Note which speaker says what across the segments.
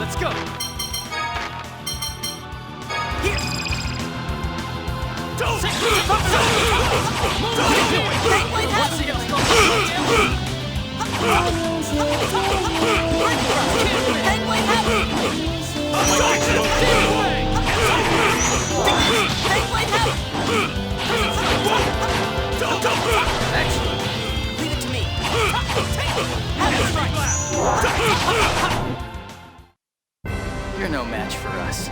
Speaker 1: Let's go! Here! Don't! Excellent! Leave it to me! You're no match for us.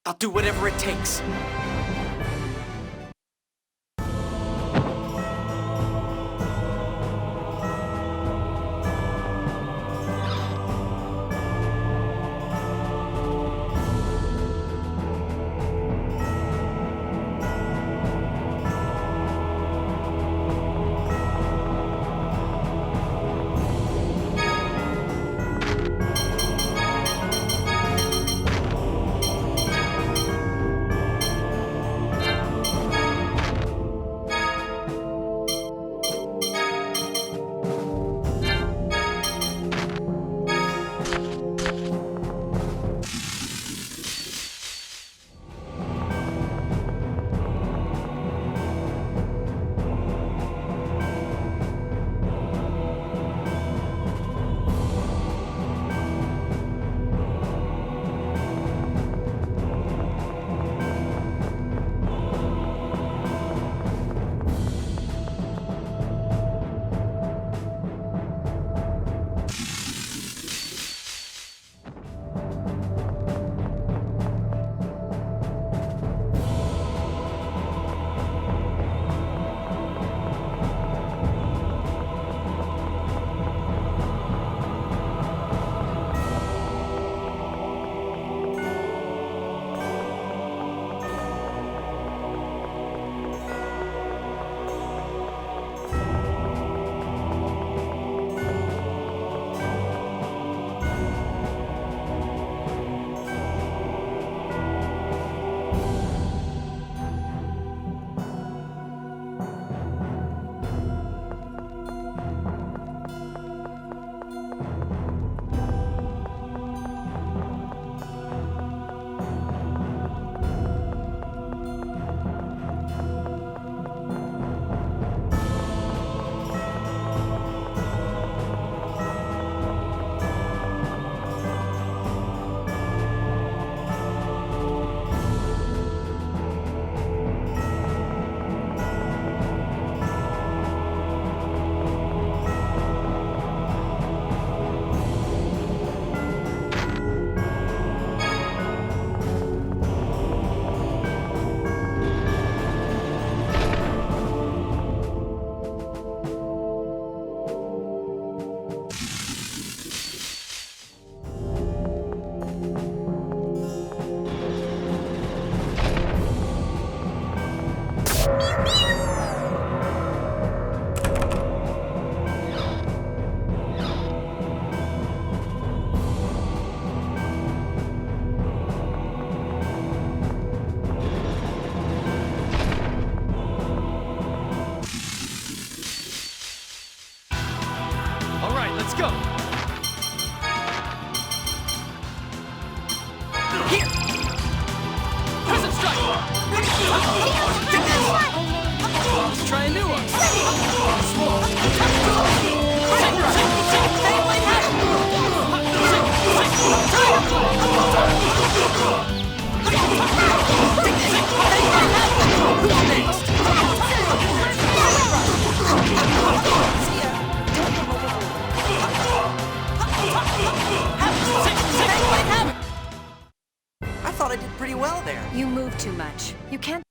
Speaker 1: I'll do whatever it takes. Let's try a new one.
Speaker 2: I thought I did pretty well there.
Speaker 3: You move too much. You can't.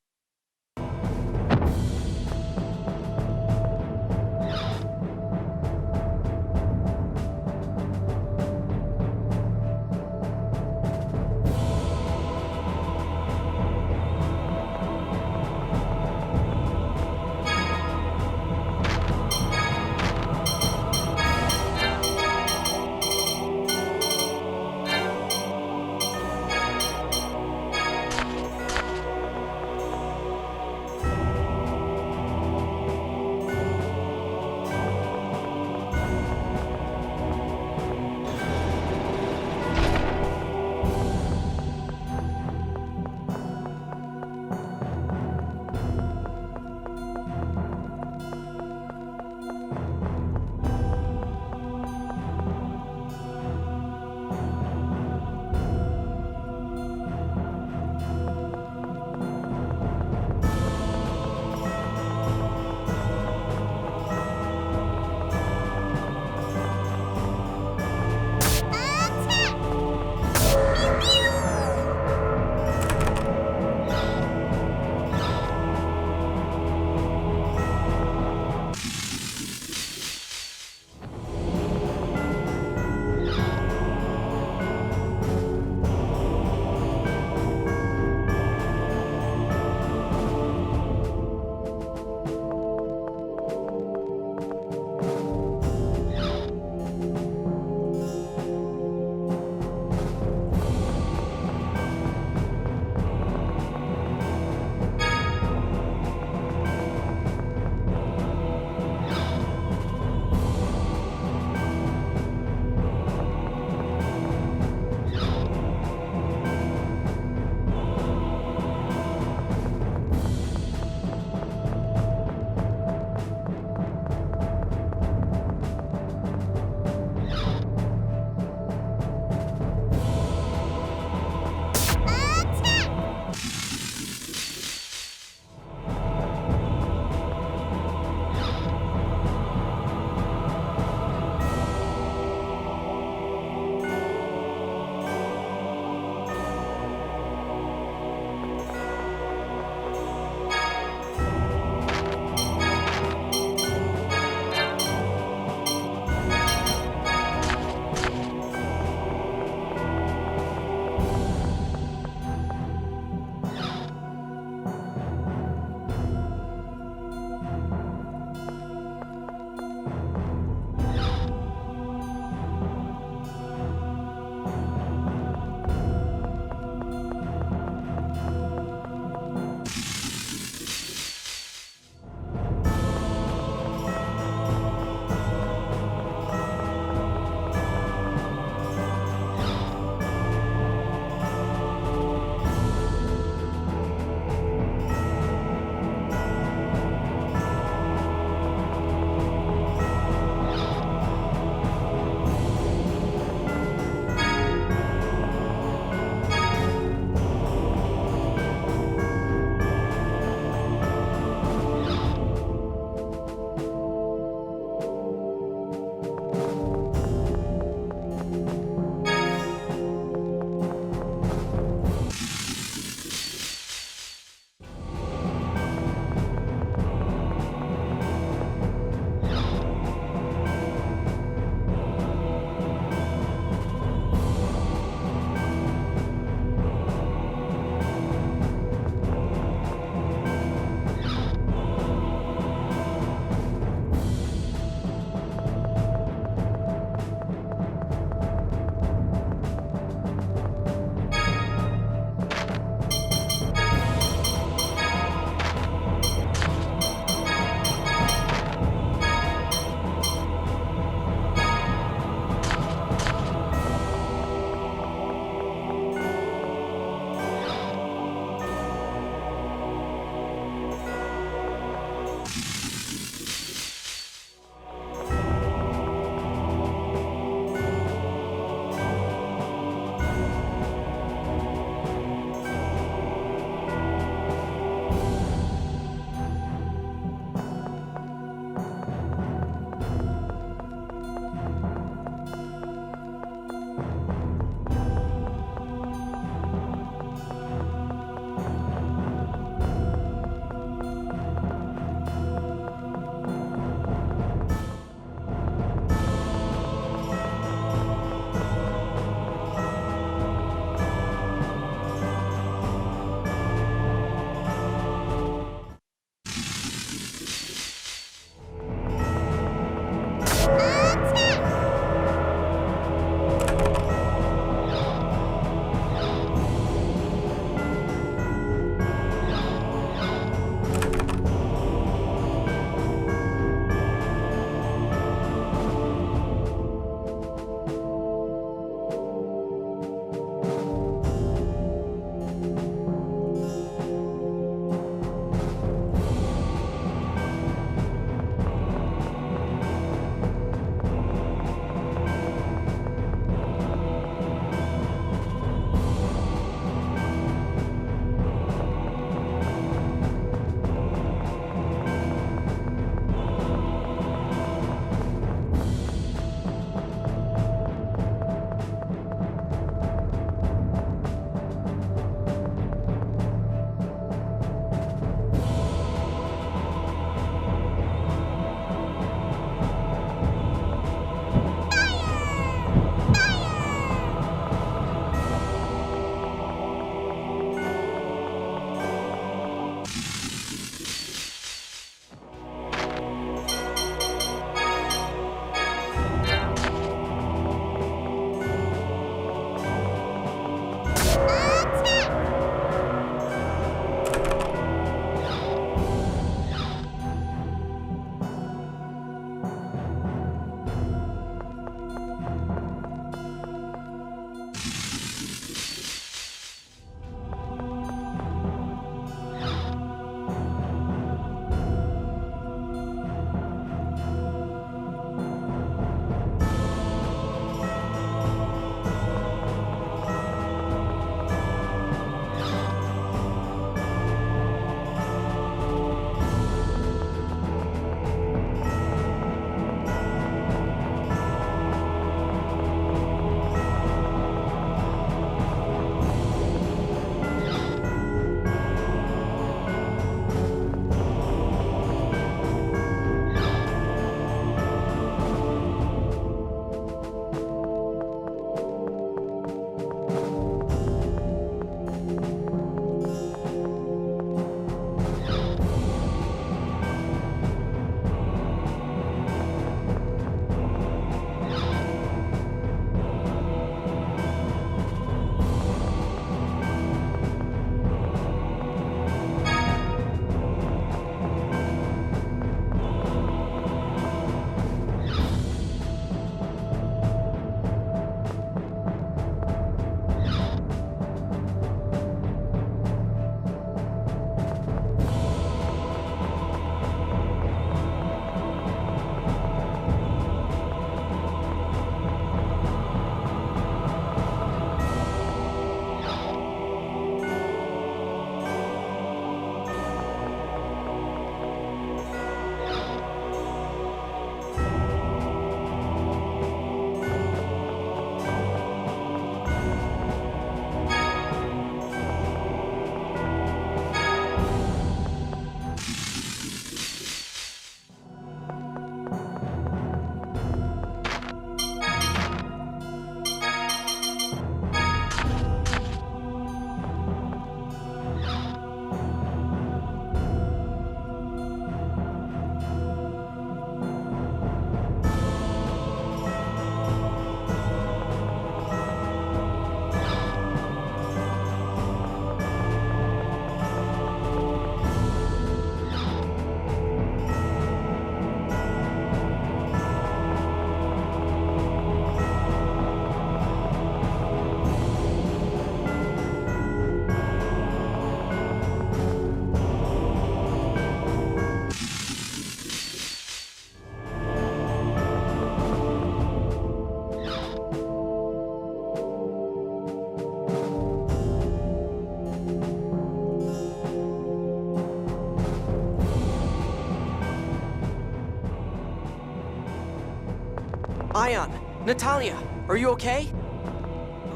Speaker 2: Ion, Natalia, are you okay?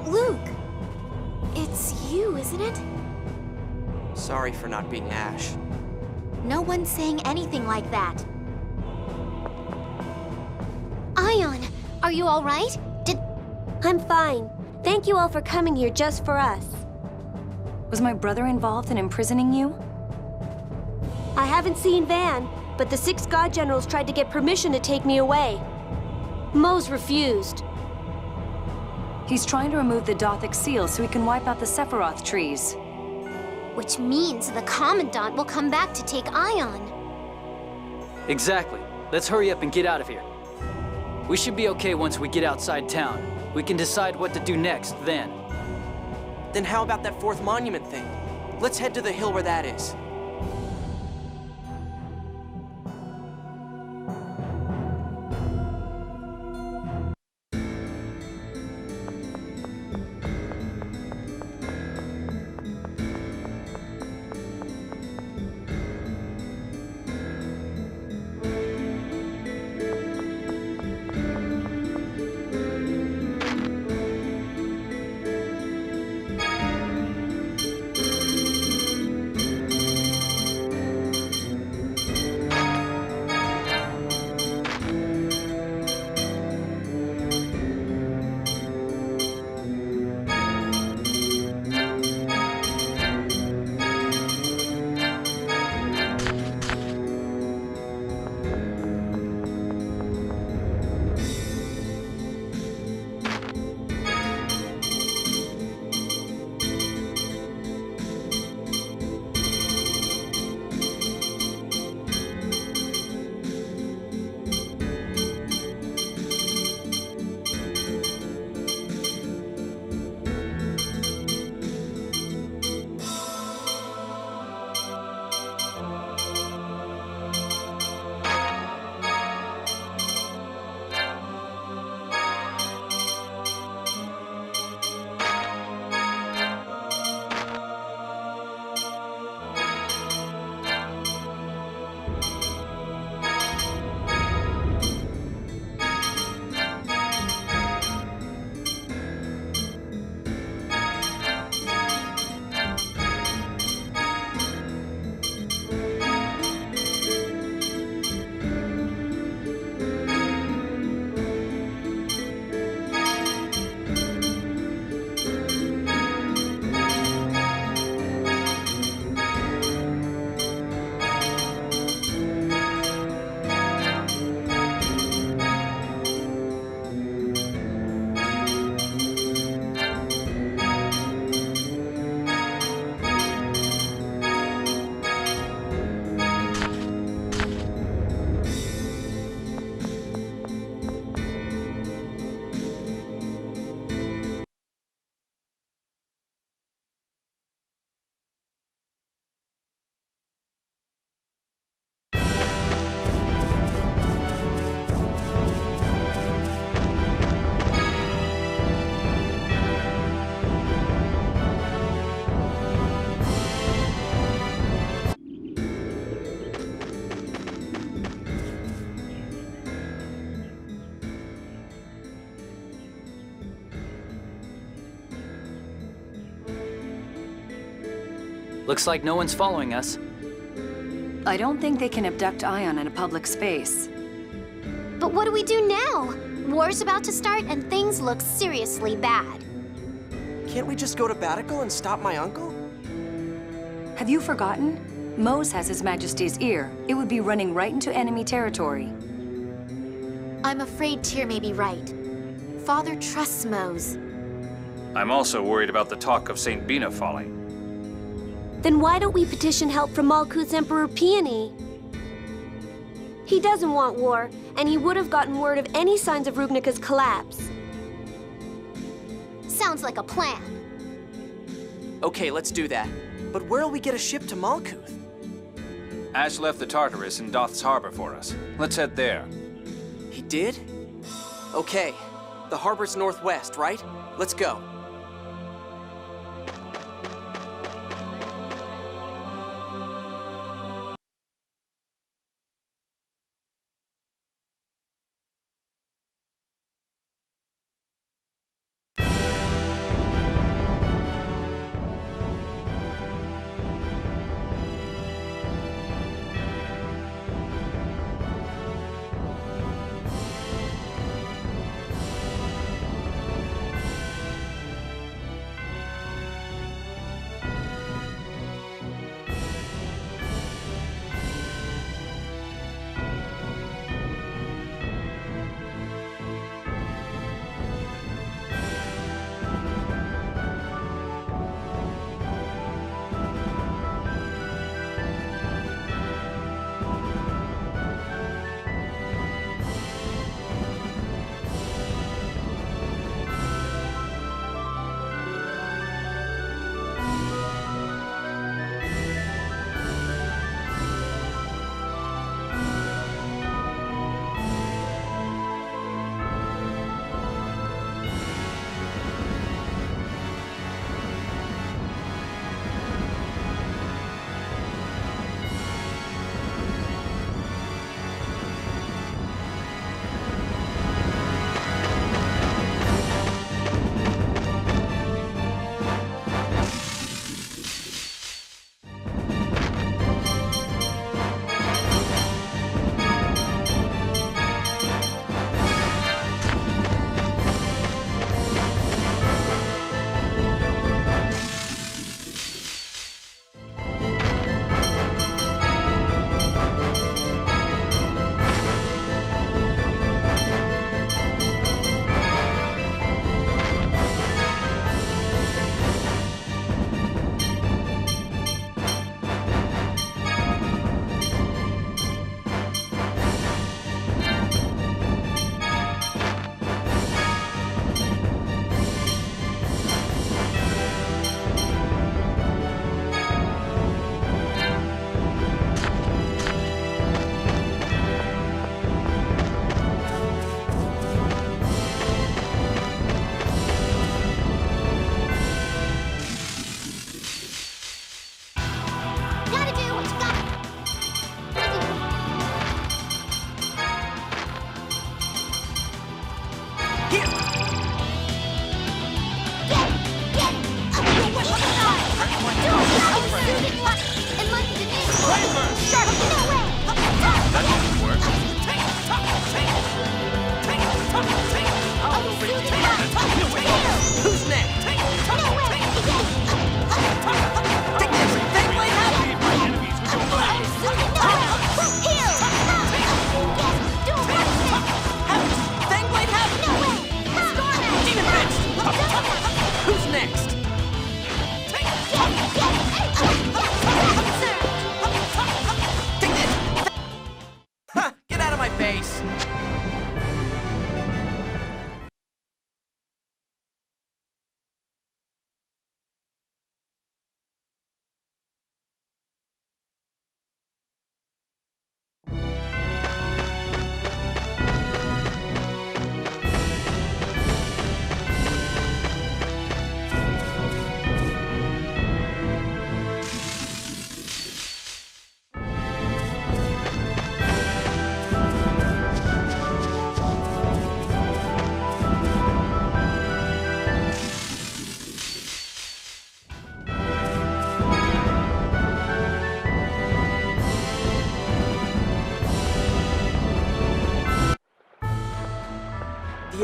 Speaker 4: Luke! It's you, isn't it?
Speaker 2: Sorry for not being Asch.
Speaker 4: No one's saying anything like that. Ion, are you all right? I'm fine. Thank you all for coming here just for us.
Speaker 3: Was my brother involved in imprisoning you?
Speaker 4: I haven't seen Van, but the 6 God Generals tried to get permission to take me away. Mo's refused.
Speaker 3: He's trying to remove the Daathic seal so he can wipe out the Sephiroth trees.
Speaker 4: Which means the Commandant will come back to take Ion.
Speaker 1: Exactly. Let's hurry up and get out of here. We should be okay once we get outside town. We can decide what to do next then.
Speaker 2: Then how about that 4th monument thing? Let's head to the hill where that is.
Speaker 1: Looks like no one's following us.
Speaker 3: I don't think they can abduct Ion in a public space.
Speaker 4: But what do we do now? War's about to start and things look seriously bad.
Speaker 2: Can't we just go to Batical and stop my uncle?
Speaker 3: Have you forgotten? Mose has His Majesty's ear. It would be running right into enemy territory.
Speaker 4: I'm afraid Tyr may be right. Father trusts Mose.
Speaker 5: I'm also worried about the talk of St. Bina falling.
Speaker 4: Then why don't we petition help from Malkuth's Emperor Peony? He doesn't want war, and he would have gotten word of any signs of Rubnika's collapse. Sounds like a plan.
Speaker 2: Okay, let's do that. But where'll we get a ship to Malkuth?
Speaker 5: Asch left the Tartarus in Daath's harbor for us. Let's head there.
Speaker 2: He did? Okay. The harbor's northwest, right? Let's go.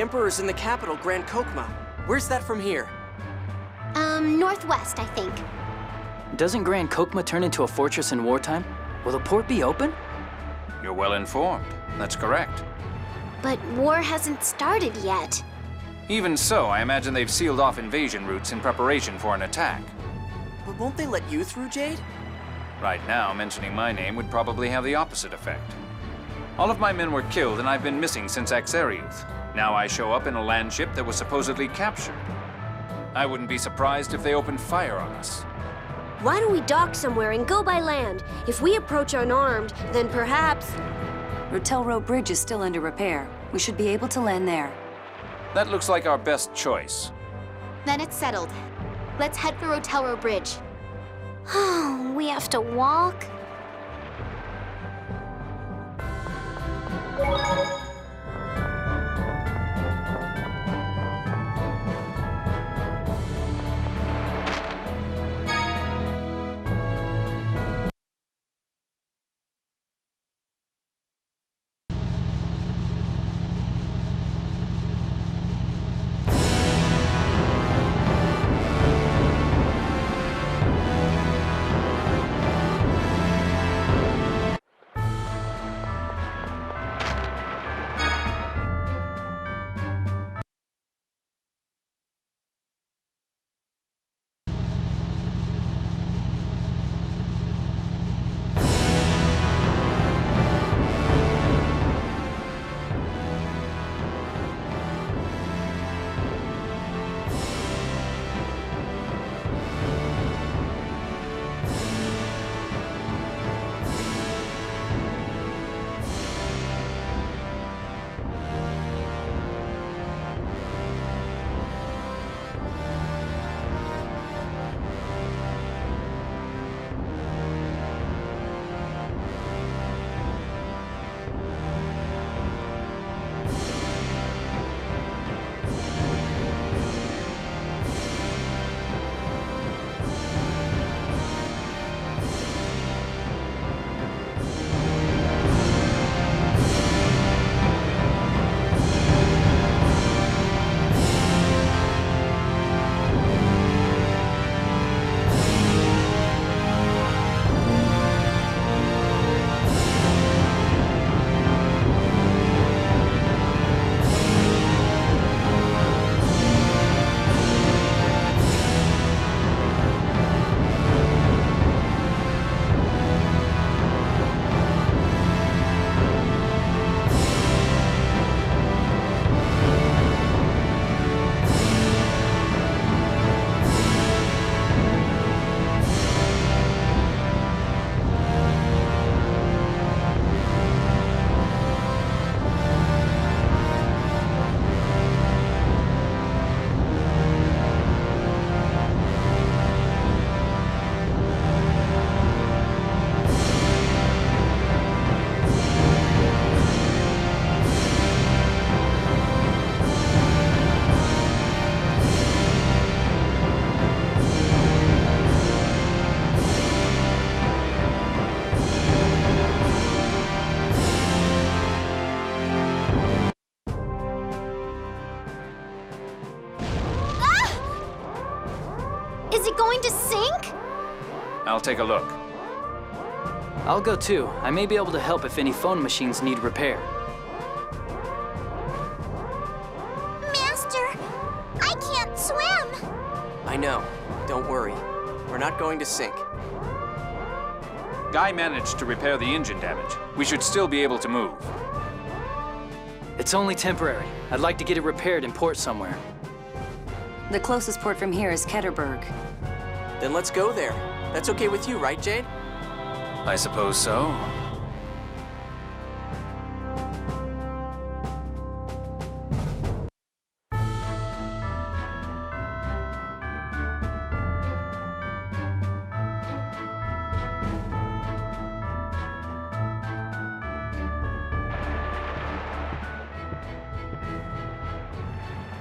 Speaker 2: Emperor's in the capital, Grand Kokma. Where's that from here?
Speaker 6: Northwest, I think.
Speaker 1: Doesn't Grand Kokma turn into a fortress in wartime? Will the port be open?
Speaker 5: You're well informed. That's correct.
Speaker 6: But war hasn't started yet.
Speaker 5: Even so, I imagine they've sealed off invasion routes in preparation for an attack.
Speaker 2: But won't they let you through, Jade?
Speaker 5: Right now, mentioning my name would probably have the opposite effect. All of my men were killed, and I've been missing since Axariuth. Now I show up in a land ship that was supposedly captured. I wouldn't be surprised if they opened fire on us.
Speaker 4: Why don't we dock somewhere and go by land? If we approach unarmed, then perhaps...
Speaker 3: Rotelro Bridge is still under repair. We should be able to land there.
Speaker 5: That looks like our best choice.
Speaker 6: Then it's settled. Let's head for Rotelro Bridge. We have to walk? Is it going to sink?
Speaker 5: I'll take a look.
Speaker 1: I'll go too. I may be able to help if any phone machines need repair.
Speaker 6: Master, I can't swim.
Speaker 2: I know. Don't worry. We're not going to sink.
Speaker 5: Guy managed to repair the engine damage. We should still be able to move.
Speaker 1: It's only temporary. I'd like to get it repaired in port somewhere.
Speaker 3: The closest port from here is Keterburg.
Speaker 2: Then let's go there. That's okay with you, right, Jade?
Speaker 5: I suppose so.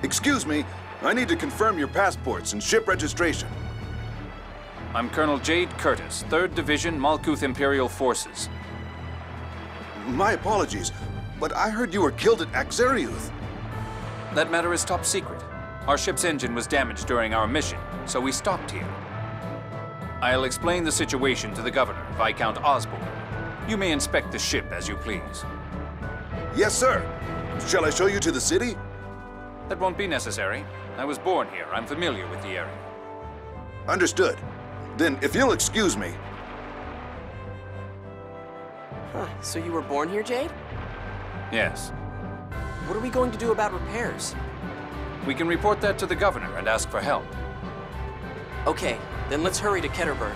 Speaker 7: Excuse me, I need to confirm your passports and ship registration.
Speaker 5: I'm Colonel Jade Curtis, 3rd Division, Malkuth Imperial Forces.
Speaker 7: My apologies, but I heard you were killed at Axariuth.
Speaker 5: That matter is top secret. Our ship's engine was damaged during our mission, so we stopped here. I'll explain the situation to the governor, Viscount Osborne. You may inspect the ship as you please.
Speaker 7: Yes, sir. Shall I show you to the city?
Speaker 5: That won't be necessary. I was born here. I'm familiar with the area.
Speaker 7: Understood. Then, if you'll excuse me.
Speaker 2: Huh, so you were born here, Jade?
Speaker 5: Yes.
Speaker 2: What are we going to do about repairs?
Speaker 5: We can report that to the governor and ask for help.
Speaker 2: Okay, then let's hurry to Keterburg.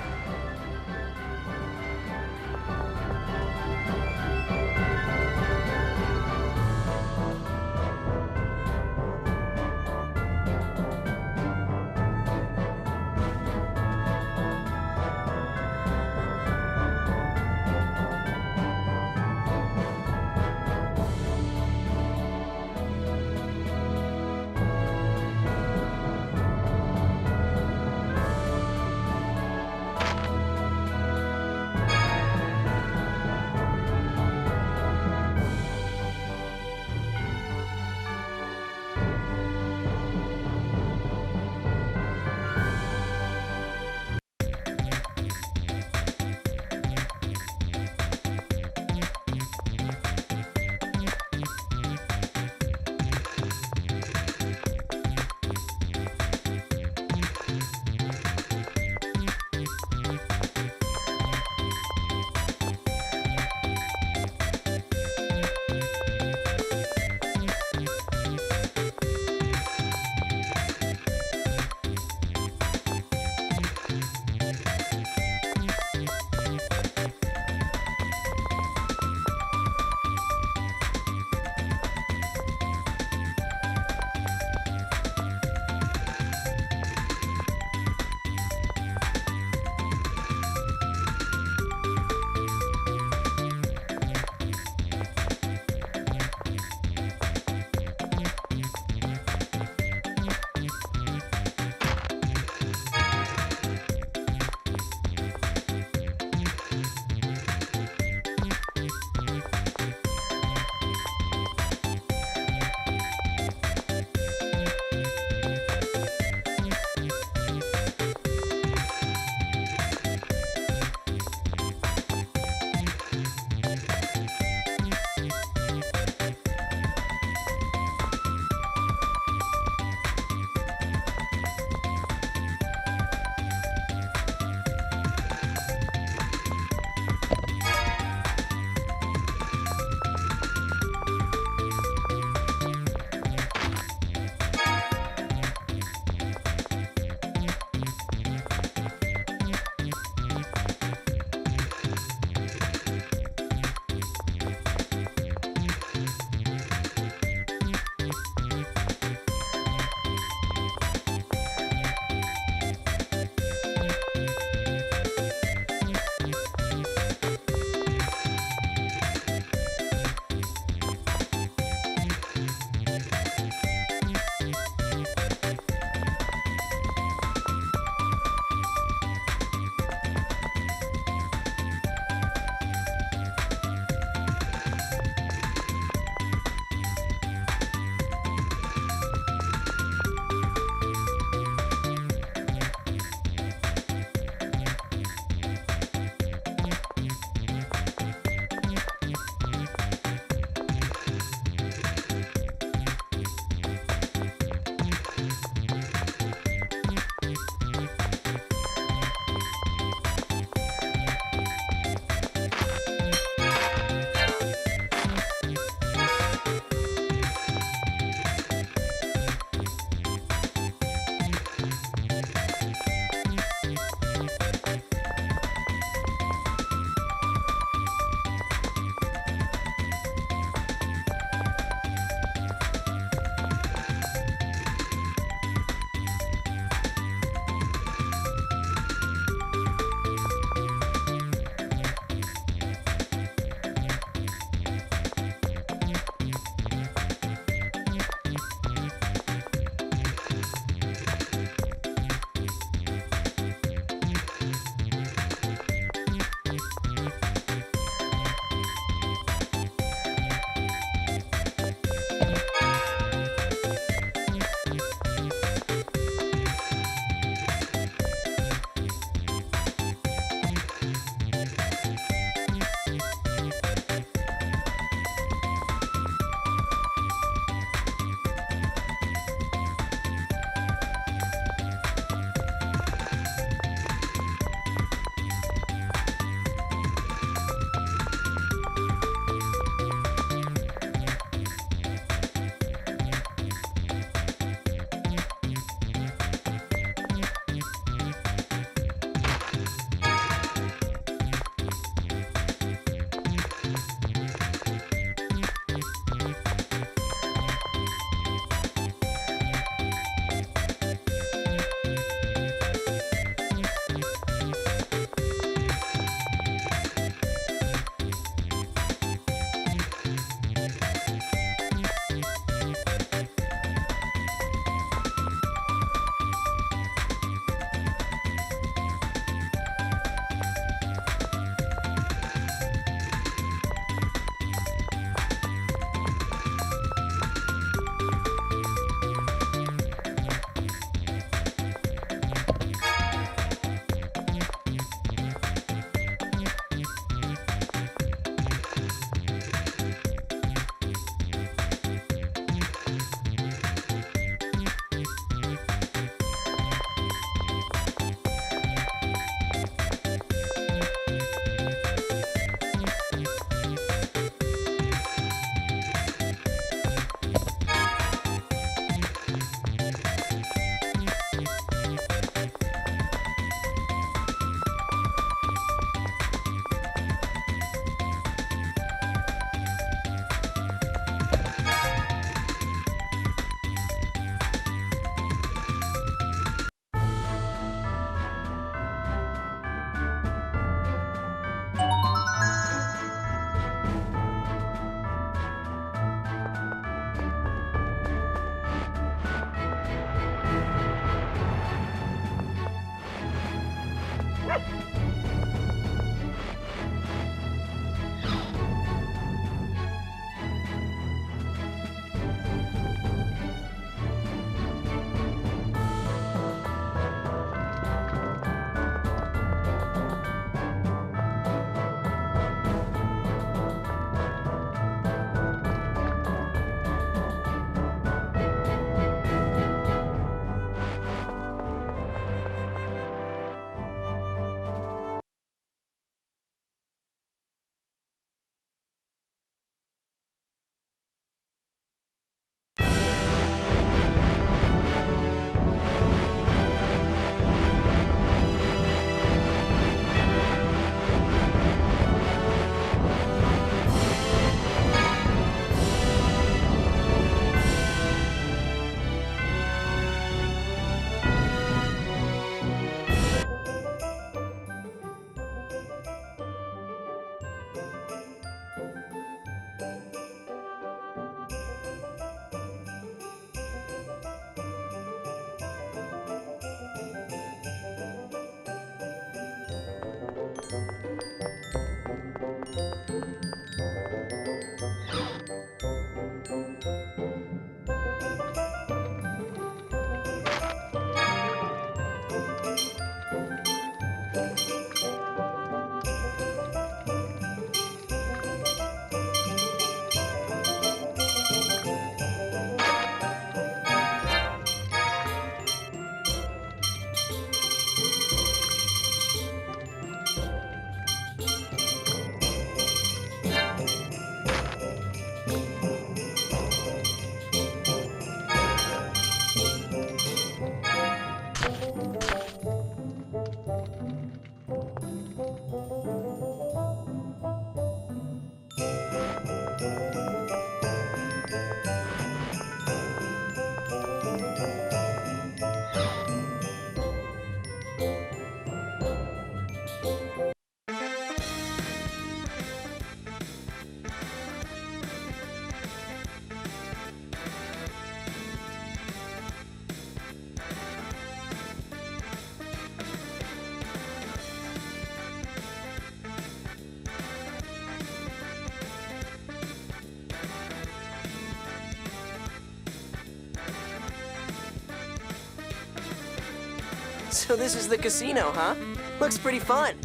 Speaker 2: So this is the casino, huh? Looks pretty fun.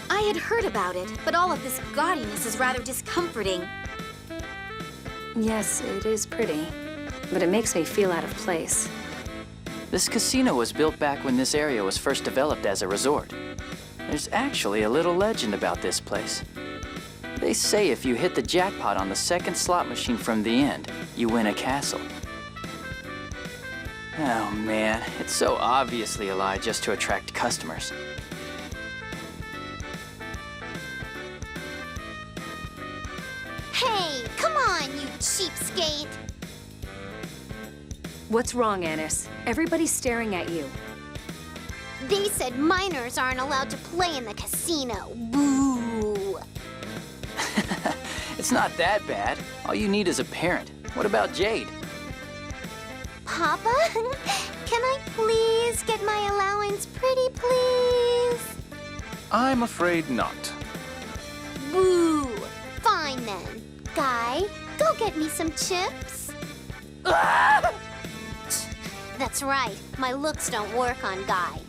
Speaker 6: I had heard about it, but all of this gaudiness is rather discomforting.
Speaker 3: Yes, it is pretty, but it makes me feel out of place.
Speaker 1: This casino was built back when this area was first developed as a resort. There's actually a little legend about this place. They say if you hit the jackpot on the second slot machine from the end, you win a castle. Oh man, it's so obviously a lie just to attract customers.
Speaker 6: Hey, come on, you cheapskate!
Speaker 3: What's wrong, Anise? Everybody's staring at you.
Speaker 6: They said minors aren't allowed to play in the casino. Boo!
Speaker 1: It's not that bad. All you need is a parent. What about Jade?
Speaker 6: Papa? Can I please get my allowance, pretty please?
Speaker 5: I'm afraid not.
Speaker 6: Boo! Fine then. Guy, go get me some chips. That's right. My looks don't work on Guy.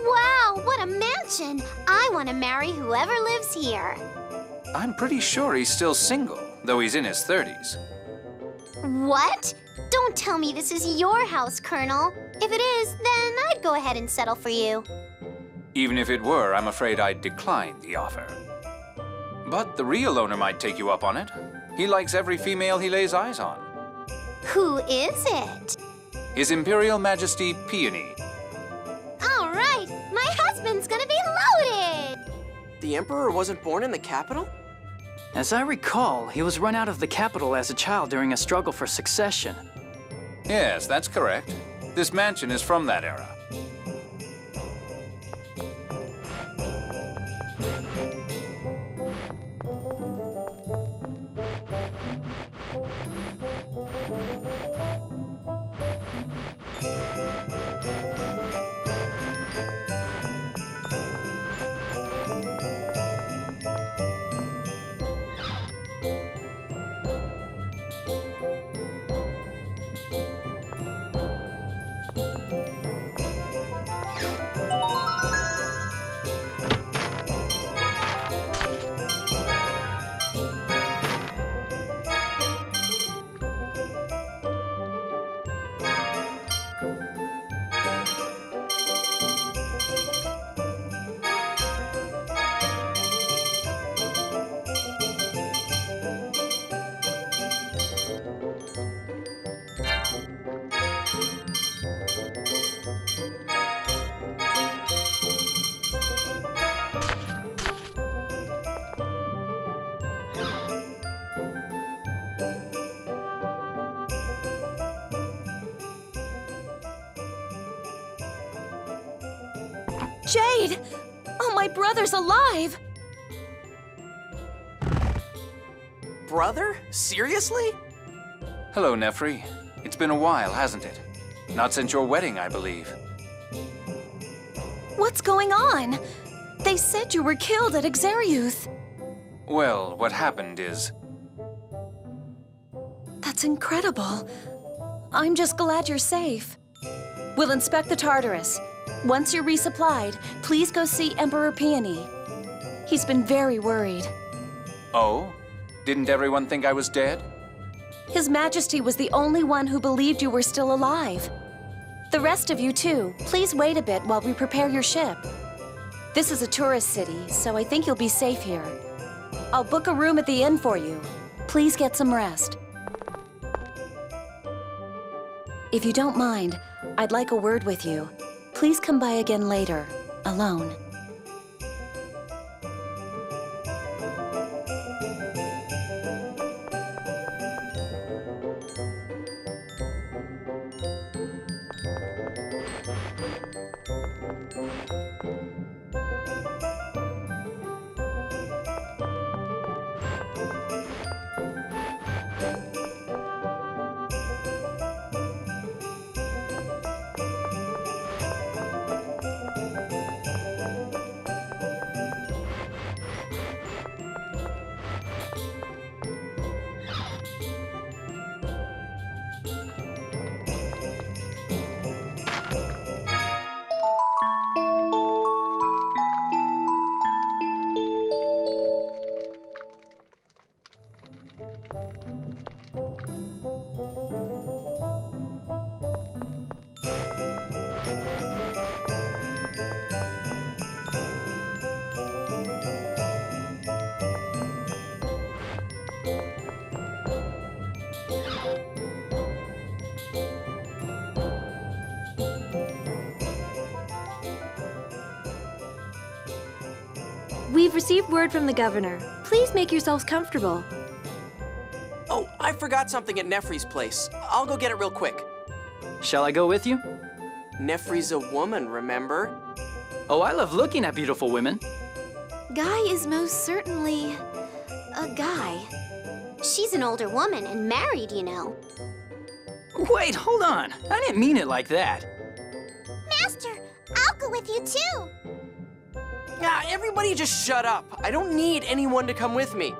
Speaker 6: Wow, what a mansion! I want to marry whoever lives here.
Speaker 5: I'm pretty sure he's still single, though he's in his 30s.
Speaker 6: What? Don't tell me this is your house, Colonel. If it is, then I'd go ahead and settle for you.
Speaker 5: Even if it were, I'm afraid I'd decline the offer. But the real owner might take you up on it. He likes every female he lays eyes on.
Speaker 6: Who is it?
Speaker 5: His Imperial Majesty Peony.
Speaker 6: All right, my husband's gonna be loaded!
Speaker 2: The Emperor wasn't born in the capital?
Speaker 1: As I recall, he was run out of the capital as a child during a struggle for succession.
Speaker 5: Yes, that's correct. This mansion is from that era.
Speaker 3: Jade! Oh, my brother's alive!
Speaker 2: Brother? Seriously?
Speaker 5: Hello, Nephry. It's been a while, hasn't it? Not since your wedding, I believe.
Speaker 3: What's going on? They said you were killed at Exariuth.
Speaker 5: Well, what happened is...
Speaker 3: That's incredible. I'm just glad you're safe. We'll inspect the Tartarus. Once you're resupplied, please go see Emperor Peony. He's been very worried.
Speaker 5: Oh? Didn't everyone think I was dead?
Speaker 3: His Majesty was the only one who believed you were still alive. The rest of you, too, please wait a bit while we prepare your ship. This is a tourist city, so I think you'll be safe here. I'll book a room at the inn for you. Please get some rest. If you don't mind, I'd like a word with you. Please come by again later, alone.
Speaker 4: We've received word from the governor. Please make yourselves comfortable.
Speaker 2: Oh, I forgot something at Nephry's place. I'll go get it real quick.
Speaker 1: Shall I go with you?
Speaker 2: Nephry's a woman, remember?
Speaker 1: Oh, I love looking at beautiful women.
Speaker 6: Guy is most certainly a guy. She's an older woman and married, you know.
Speaker 1: Wait, hold on. I didn't mean it like that.
Speaker 6: Master, I'll go with you too.
Speaker 2: Yeah, everybody just shut up. I don't need anyone to come with me.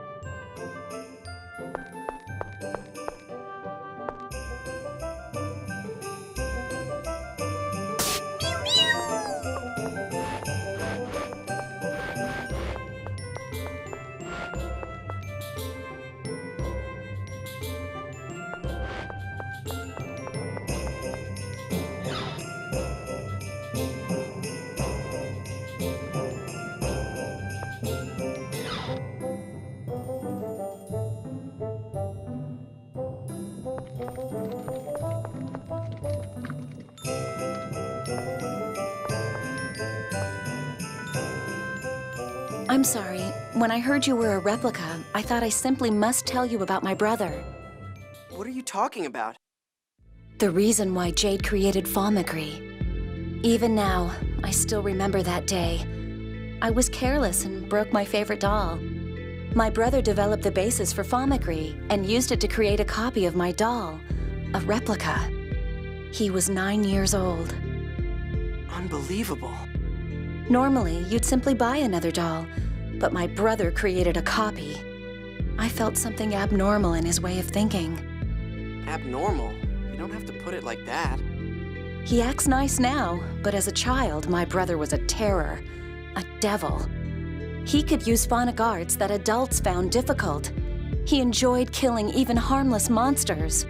Speaker 3: I'm sorry. When I heard you were a replica, I thought I simply must tell you about my brother.
Speaker 2: What are you talking about?
Speaker 3: The reason why Jade created Fomagri. Even now, I still remember that day. I was careless and broke my favorite doll. My brother developed the basis for Fomagri and used it to create a copy of my doll, a replica. He was 9 years old.
Speaker 2: Unbelievable.
Speaker 3: Normally, you'd simply buy another doll, but my brother created a copy. I felt something abnormal in his way of thinking.
Speaker 2: Abnormal? You don't have to put it like that.
Speaker 3: He acts nice now, but as a child, my brother was a terror, a devil. He could use phonic arts that adults found difficult. He enjoyed killing even harmless monsters.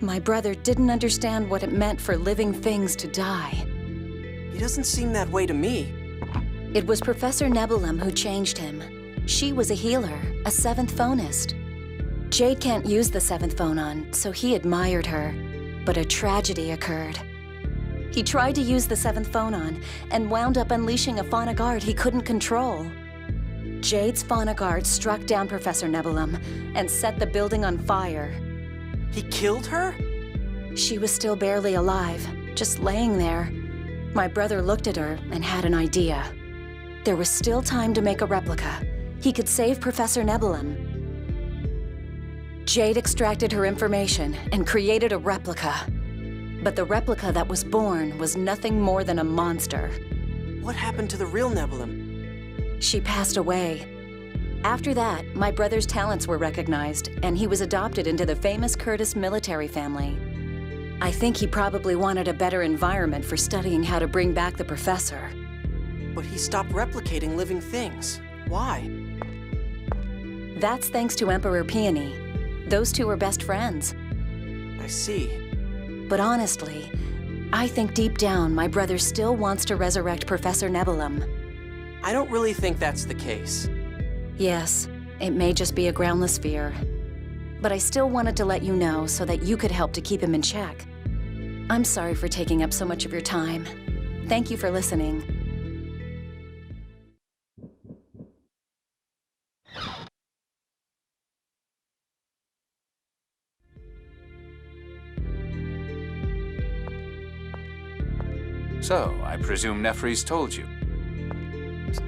Speaker 3: My brother didn't understand what it meant for living things to die.
Speaker 2: He doesn't seem that way to me.
Speaker 3: It was Professor Nebulum who changed him. She was a healer, a seventh phonist. Jade can't use the seventh phonon, so he admired her. But a tragedy occurred. He tried to use the seventh phonon and wound up unleashing a phonic art he couldn't control. Jade's phonic art struck down Professor Nebulum and set the building on fire.
Speaker 2: He killed her?
Speaker 3: She was still barely alive, just laying there. My brother looked at her and had an idea. There was still time to make a replica. He could save Professor Nebulum. Jade extracted her information and created a replica. But the replica that was born was nothing more than a monster.
Speaker 2: What happened to the real Nebulum?
Speaker 3: She passed away. After that, my brother's talents were recognized, and he was adopted into the famous Curtis military family. I think he probably wanted a better environment for studying how to bring back the professor.
Speaker 2: But he stopped replicating living things. Why?
Speaker 3: That's thanks to Emperor Peony. Those two were best friends.
Speaker 2: I see.
Speaker 3: But honestly, I think deep down my brother still wants to resurrect Professor Nebulum.
Speaker 2: I don't really think that's the case.
Speaker 3: Yes, it may just be a groundless fear. But I still wanted to let you know so that you could help to keep him in check. I'm sorry for taking up so much of your time. Thank you for listening.
Speaker 5: So, I presume Nephry's told you.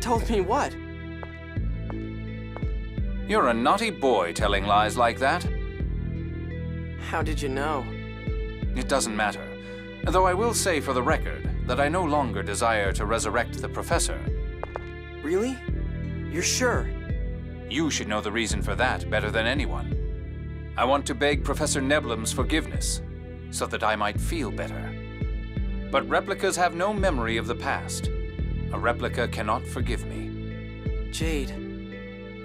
Speaker 2: Told me what?
Speaker 5: You're a naughty boy telling lies like that.
Speaker 2: How did you know?
Speaker 5: It doesn't matter. Though I will say for the record that I no longer desire to resurrect the professor.
Speaker 2: Really? You're sure?
Speaker 5: You should know the reason for that better than anyone. I want to beg Professor Nebulum's forgiveness, so that I might feel better. But replicas have no memory of the past. A replica cannot forgive me.
Speaker 2: Jade.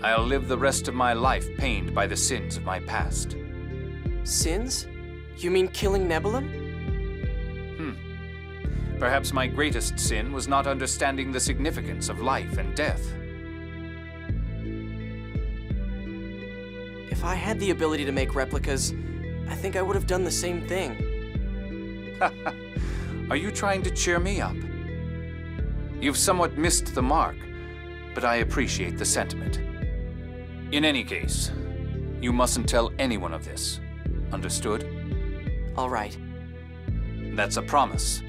Speaker 5: I'll live the rest of my life pained by the sins of my past.
Speaker 2: Sins? You mean killing Nebulum?
Speaker 5: Perhaps my greatest sin was not understanding the significance of life and death.
Speaker 2: If I had the ability to make replicas, I think I would have done the same thing.
Speaker 5: Are you trying to cheer me up? You've somewhat missed the mark. but I appreciate the sentiment. In any case, you mustn't tell anyone of this. Understood?
Speaker 2: All right.
Speaker 5: That's a promise.